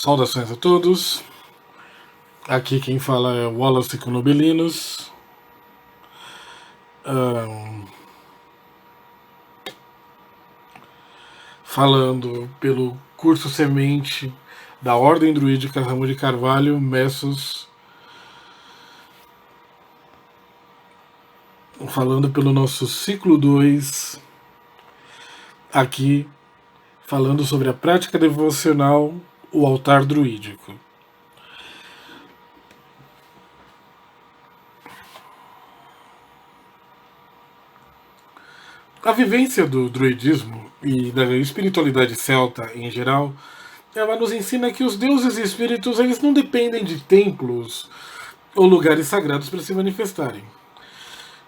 Saudações a todos. Aqui quem fala é Wallace Conobelinos. Falando pelo curso semente da Ordem Druídica Ramo de Carvalho, Messos. Falando pelo nosso ciclo 2, aqui falando sobre a prática devocional, o altar druídico. A vivência do druidismo e da espiritualidade celta em geral, ela nos ensina que os deuses e espíritos eles não dependem de templos ou lugares sagrados para se manifestarem.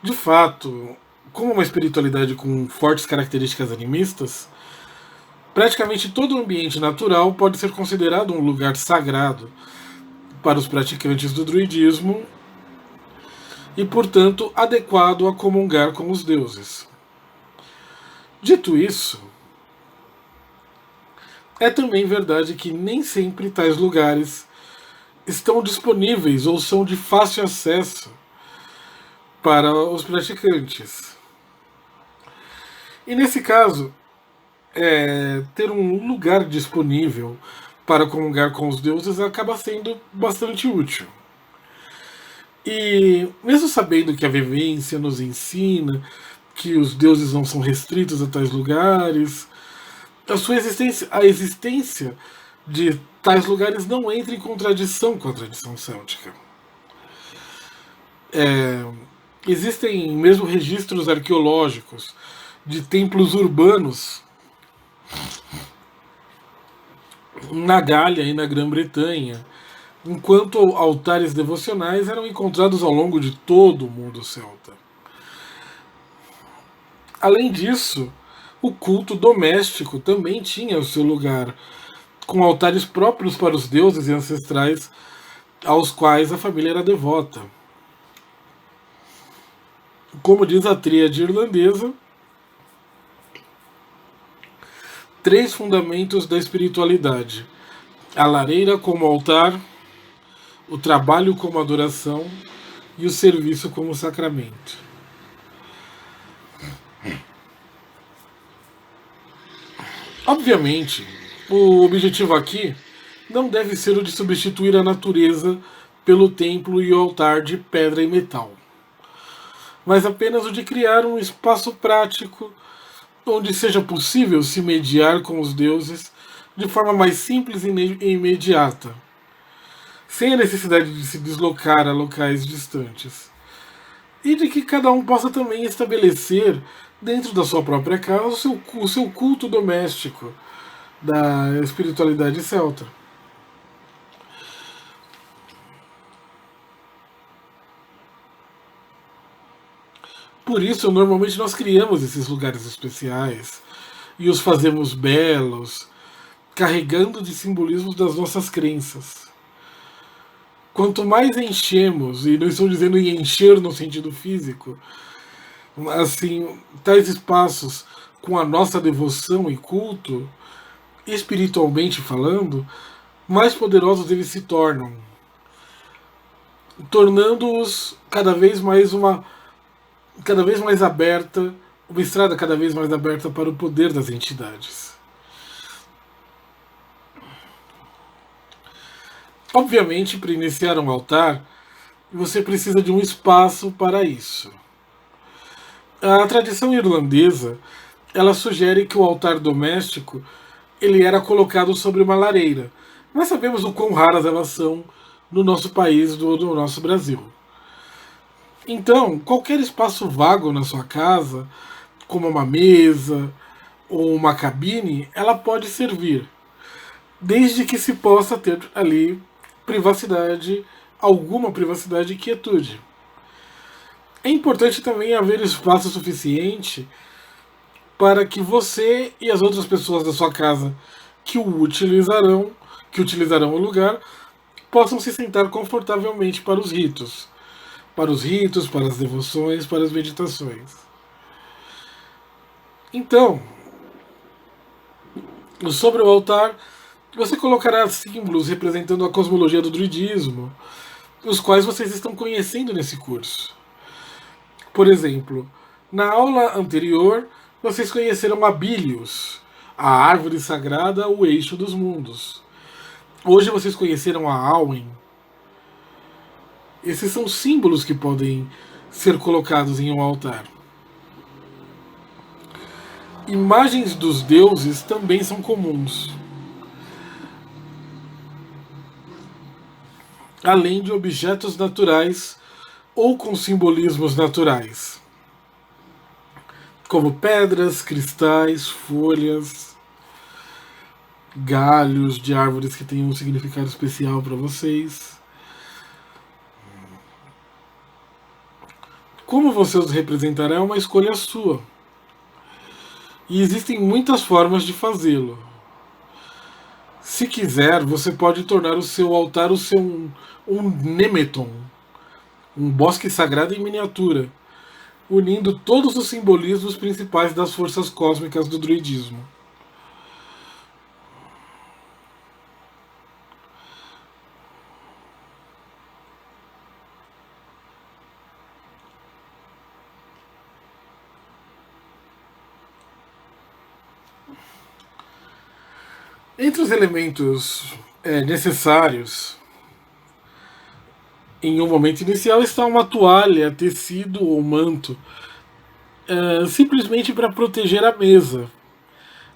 De fato, como uma espiritualidade com fortes características animistas, praticamente todo ambiente natural pode ser considerado um lugar sagrado para os praticantes do druidismo e, portanto, adequado a comungar com os deuses. Dito isso, é também verdade que nem sempre tais lugares estão disponíveis ou são de fácil acesso para os praticantes. E nesse caso, ter um lugar disponível para comungar com os deuses acaba sendo bastante útil. E mesmo sabendo que a vivência nos ensina que os deuses não são restritos a tais lugares, a existência de tais lugares não entra em contradição com a tradição céltica. Existem mesmo registros arqueológicos de templos urbanos na Gália e na Grã-Bretanha, enquanto altares devocionais eram encontrados ao longo de todo o mundo celta. Além disso, o culto doméstico também tinha o seu lugar, com altares próprios para os deuses e ancestrais aos quais a família era devota. Como diz a tríade irlandesa, 3 fundamentos da espiritualidade: a lareira como altar, o trabalho como adoração e o serviço como sacramento. Obviamente, o objetivo aqui não deve ser o de substituir a natureza pelo templo e o altar de pedra e metal, mas apenas o de criar um espaço prático onde seja possível se mediar com os deuses de forma mais simples e imediata, sem a necessidade de se deslocar a locais distantes, e de que cada um possa também estabelecer dentro da sua própria casa o seu culto doméstico da espiritualidade celta. Por isso, normalmente nós criamos esses lugares especiais e os fazemos belos, carregando de simbolismos das nossas crenças. Quanto mais enchemos, e não estou dizendo em encher no sentido físico, assim, tais espaços com a nossa devoção e culto, espiritualmente falando, mais poderosos eles se tornam, tornando-os cada vez mais aberta, uma estrada cada vez mais aberta para o poder das entidades. Obviamente, para iniciar um altar, você precisa de um espaço para isso. A tradição irlandesa, ela sugere que o altar doméstico ele era colocado sobre uma lareira. Nós sabemos o quão raras elas são no nosso país, no nosso Brasil. Então, qualquer espaço vago na sua casa, como uma mesa ou uma cabine, ela pode servir, desde que se possa ter ali privacidade, alguma privacidade e quietude. É importante também haver espaço suficiente para que você e as outras pessoas da sua casa que utilizarão o lugar, possam se sentar confortavelmente para os ritos. Para as devoções, para as meditações. Então, sobre o altar, Você colocará símbolos representando a cosmologia do druidismo, os quais vocês estão conhecendo nesse curso. Por exemplo, na aula anterior, vocês conheceram a Bilios, a árvore sagrada, o eixo dos mundos. Hoje vocês conheceram a Awen. Esses são símbolos que podem ser colocados em um altar. Imagens dos deuses também são comuns, além de objetos naturais ou com simbolismos naturais, como pedras, cristais, folhas, galhos de árvores que têm um significado especial para vocês. Como você os representará é uma escolha sua. E existem muitas formas de fazê-lo. Se quiser, você pode tornar o seu altar um Nemeton, um bosque sagrado em miniatura, unindo todos os simbolismos principais das forças cósmicas do druidismo. Entre os elementos necessários em um momento inicial está uma toalha, tecido ou manto, simplesmente para proteger a mesa,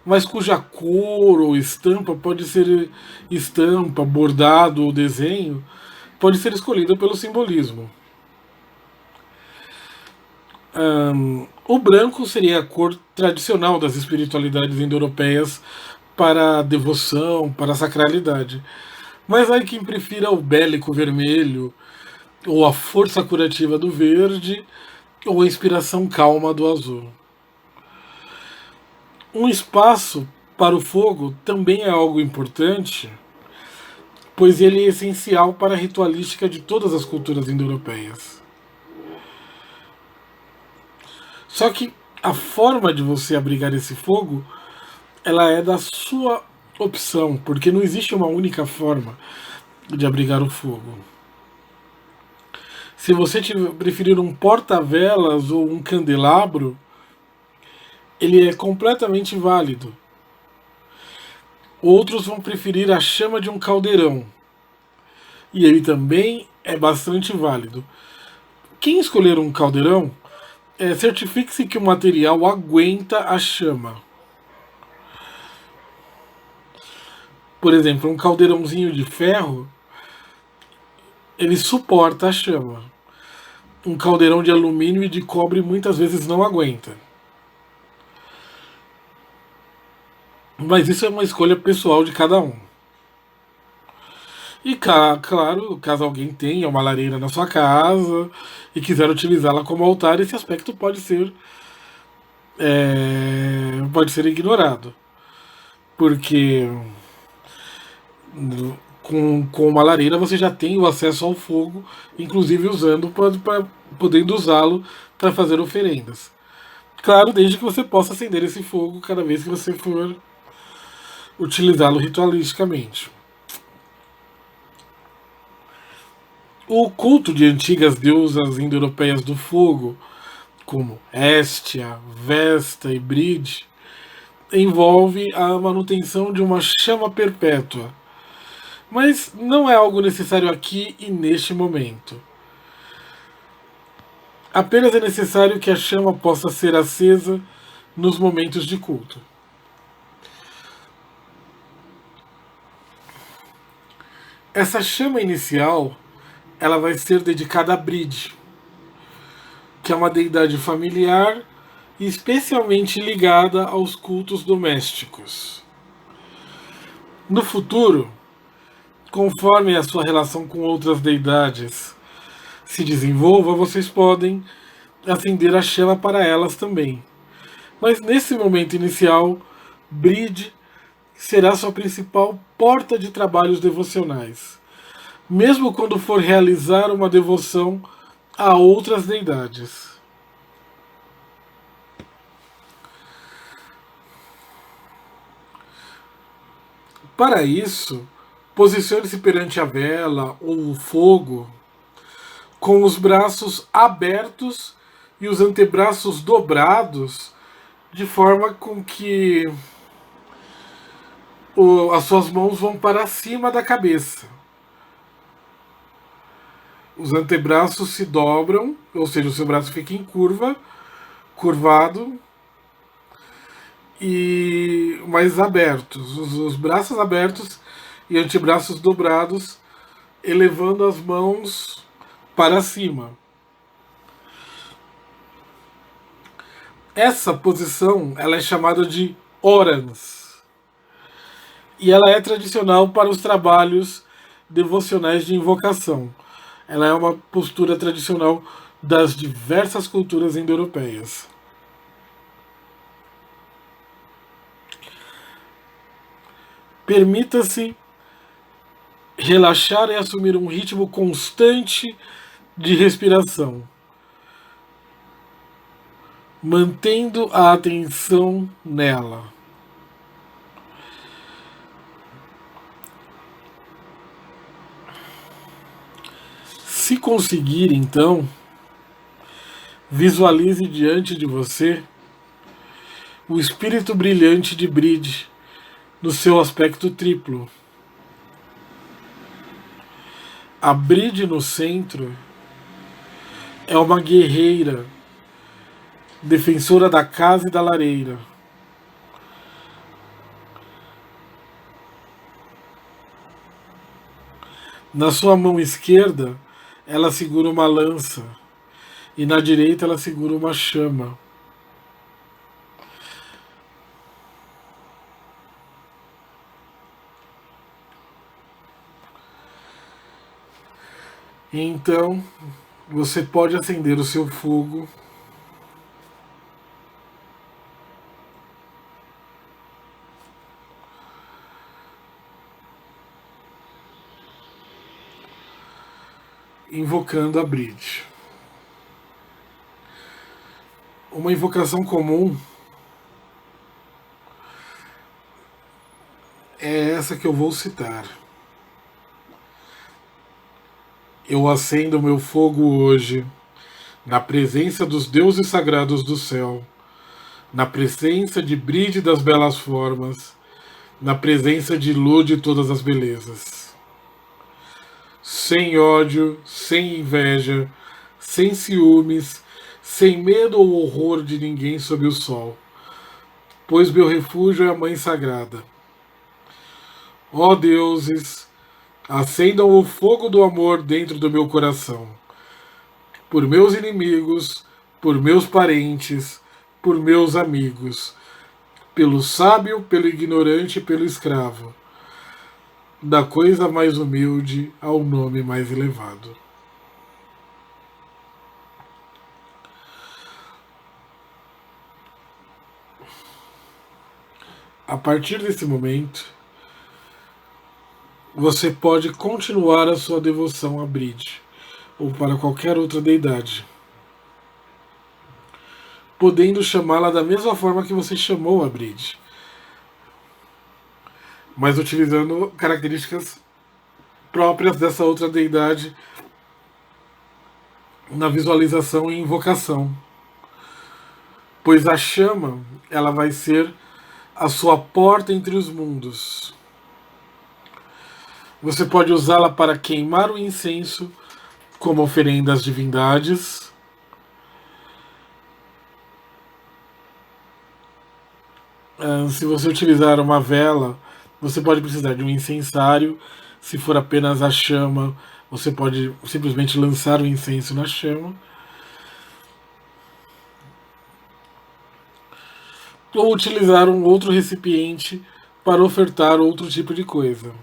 mas cuja cor ou estampa pode ser estampa, bordado ou desenho, pode ser escolhida pelo simbolismo. O branco seria a cor tradicional das espiritualidades indo-europeias para a devoção, para a sacralidade. Mas há quem prefira o bélico vermelho, ou a força curativa do verde, ou a inspiração calma do azul. Um espaço para o fogo também é algo importante, pois ele é essencial para a ritualística de todas as culturas indo-europeias. Só que a forma de você abrigar esse fogo, ela é da sua opção, porque não existe uma única forma de abrigar o fogo. Se você preferir um porta-velas ou um candelabro, ele é completamente válido. Outros vão preferir a chama de um caldeirão, e ele também é bastante válido. Quem escolher um caldeirão, certifique-se que o material aguenta a chama. Por exemplo, um caldeirãozinho de ferro, ele suporta a chama. Um caldeirão de alumínio e de cobre muitas vezes não aguenta. Mas isso é uma escolha pessoal de cada um. E claro, caso alguém tenha uma lareira na sua casa e quiser utilizá-la como altar, esse aspecto pode ser ignorado. Porque com uma lareira você já tem o acesso ao fogo, inclusive podendo usá-lo para fazer oferendas. Claro, desde que você possa acender esse fogo cada vez que você for utilizá-lo ritualisticamente. O culto de antigas deusas indo-europeias do fogo, como Hestia, Vesta e Bride, envolve a manutenção de uma chama perpétua. Mas não é algo necessário aqui e neste momento. Apenas é necessário que a chama possa ser acesa nos momentos de culto. Essa chama inicial, ela vai ser dedicada a Bride, que é uma deidade familiar e especialmente ligada aos cultos domésticos. No futuro, conforme a sua relação com outras deidades se desenvolva, vocês podem acender a chama para elas também. Mas nesse momento inicial, Bride será sua principal porta de trabalhos devocionais, mesmo quando for realizar uma devoção a outras deidades. Para isso, posicione-se perante a vela ou o fogo com os braços abertos e os antebraços dobrados, de forma com que as suas mãos vão para cima da cabeça. Os antebraços se dobram, ou seja, o seu braço fica em curva, curvado e mais abertos. Os braços abertos e antebraços dobrados, elevando as mãos para cima. Essa posição ela é chamada de orans e ela é tradicional para os trabalhos devocionais de invocação. Ela é uma postura tradicional das diversas culturas indo-europeias. Permita-se relaxar e assumir um ritmo constante de respiração, mantendo a atenção nela. Se conseguir, então, visualize diante de você o espírito brilhante de Bride no seu aspecto triplo. A Bride no centro é uma guerreira, defensora da casa e da lareira. Na sua mão esquerda, ela segura uma lança e na direita ela segura uma chama. Então, você pode acender o seu fogo invocando a Bride. Uma invocação comum é essa que eu vou citar. Eu acendo o meu fogo hoje, na presença dos deuses sagrados do céu, na presença de Bride das belas formas, na presença de Lu de todas as belezas. Sem ódio, sem inveja, sem ciúmes, sem medo ou horror de ninguém sob o sol, pois meu refúgio é a Mãe Sagrada. Ó deuses, acendam o fogo do amor dentro do meu coração, por meus inimigos, por meus parentes, por meus amigos, pelo sábio, pelo ignorante e pelo escravo, da coisa mais humilde ao nome mais elevado. A partir desse momento, você pode continuar a sua devoção a Bride ou para qualquer outra deidade, podendo chamá-la da mesma forma que você chamou a Bride, mas utilizando características próprias dessa outra deidade na visualização e invocação, pois a chama ela vai ser a sua porta entre os mundos. Você pode usá-la para queimar o incenso como oferenda às divindades. Se você utilizar uma vela, você pode precisar de um incensário. Se for apenas a chama, você pode simplesmente lançar o incenso na chama. Ou utilizar um outro recipiente para ofertar outro tipo de coisa.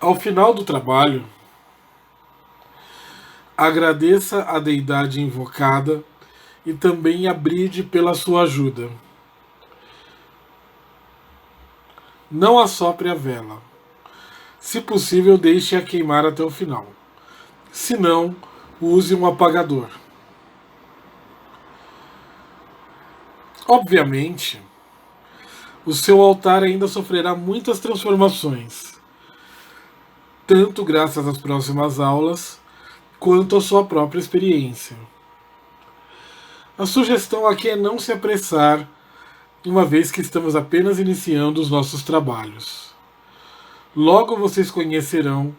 Ao final do trabalho, agradeça a deidade invocada e também a Bride pela sua ajuda. Não assopre a vela. Se possível, deixe-a queimar até o final. Se não, use um apagador. Obviamente, o seu altar ainda sofrerá muitas transformações, tanto graças às próximas aulas, quanto à sua própria experiência. A sugestão aqui é não se apressar, uma vez que estamos apenas iniciando os nossos trabalhos. Logo vocês conhecerão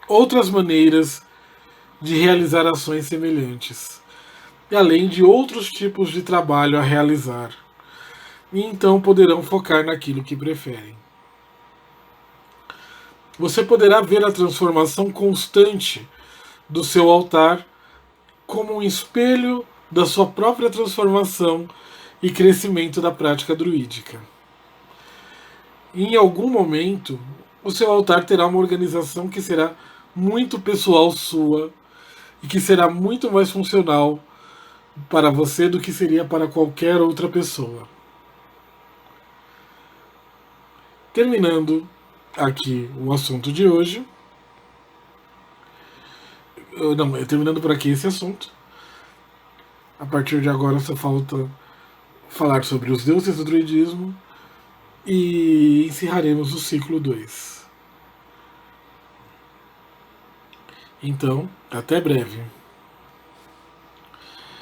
outras maneiras de realizar ações semelhantes, e além de outros tipos de trabalho a realizar, e então poderão focar naquilo que preferem. Você poderá ver a transformação constante do seu altar como um espelho da sua própria transformação e crescimento da prática druídica. E em algum momento, o seu altar terá uma organização que será muito pessoal sua e que será muito mais funcional para você do que seria para qualquer outra pessoa. Terminando aqui o assunto de hoje. Não, terminando por aqui esse assunto. A partir de agora só falta falar sobre os deuses do druidismo e encerraremos o ciclo 2. Então, até breve.